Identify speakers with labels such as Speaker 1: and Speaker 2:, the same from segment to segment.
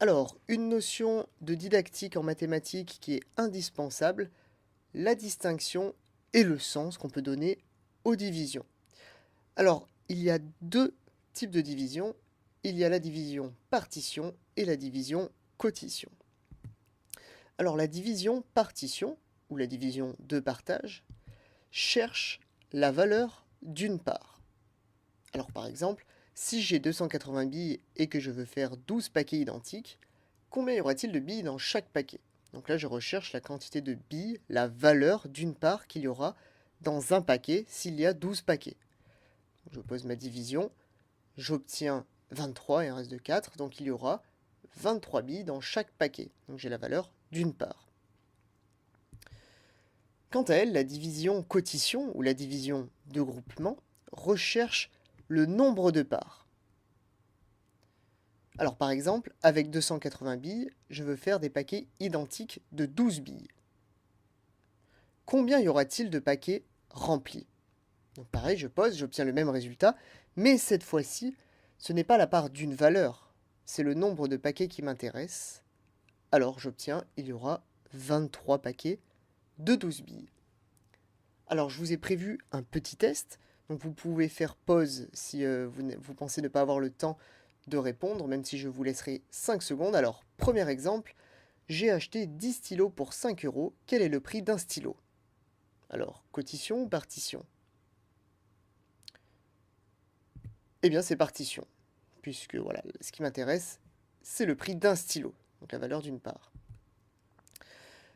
Speaker 1: Alors, une notion de didactique en mathématiques qui est indispensable, la distinction et le sens qu'on peut donner aux divisions. Alors, il y a deux types de division. Il y a la division partition et la division quotition. Alors, la division partition, ou la division de partage, cherche la valeur d'une part. Alors, par exemple, si j'ai 280 billes et que je veux faire 12 paquets identiques, combien y aura-t-il de billes dans chaque paquet? Donc là, je recherche la quantité de billes, la valeur d'une part qu'il y aura dans un paquet s'il y a 12 paquets. Je pose ma division, j'obtiens 23 et un reste de 4, donc il y aura 23 billes dans chaque paquet. Donc j'ai la valeur d'une part. Quant à elle, la division quotition ou la division de groupement recherche le nombre de parts. Alors par exemple, avec 280 billes, je veux faire des paquets identiques de 12 billes. Combien y aura-t-il de paquets remplis? Donc pareil, je pose, j'obtiens le même résultat, mais cette fois-ci, ce n'est pas la part d'une valeur, c'est le nombre de paquets qui m'intéresse. Alors j'obtiens, il y aura 23 paquets de 12 billes. Alors je vous ai prévu un petit test, donc vous pouvez faire pause si vous pensez ne pas avoir le temps de répondre, même si je vous laisserai 5 secondes. Alors, premier exemple, j'ai acheté 10 stylos pour 5 euros. Quel est le prix d'un stylo? Alors, quotition ou partition? Eh bien, c'est partition, puisque voilà, ce qui m'intéresse, c'est le prix d'un stylo, donc la valeur d'une part.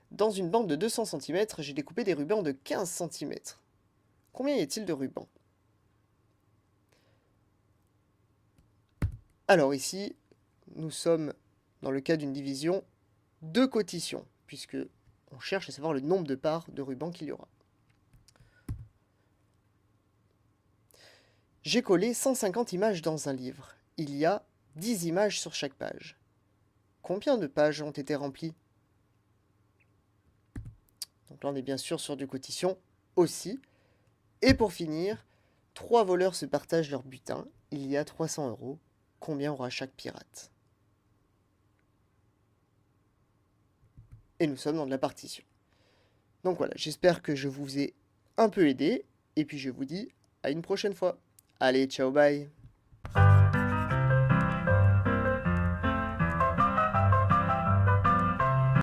Speaker 1: Dans une bande de 200 cm, j'ai découpé des rubans de 15 cm. Combien y a-t-il de rubans? Alors ici, nous sommes dans le cas d'une division de quotition, puisque on cherche à savoir le nombre de parts de rubans qu'il y aura. J'ai collé 150 images dans un livre. Il y a 10 images sur chaque page. Combien de pages ont été remplies? Donc là, on est bien sûr sur du quotition aussi. Et pour finir, 3 voleurs se partagent leur butin. Il y a 300 euros. Combien aura chaque pirate? Et nous sommes dans de la partition. Donc voilà, j'espère que je vous ai un peu aidé. Et puis je vous dis à une prochaine fois. Allez, ciao, bye!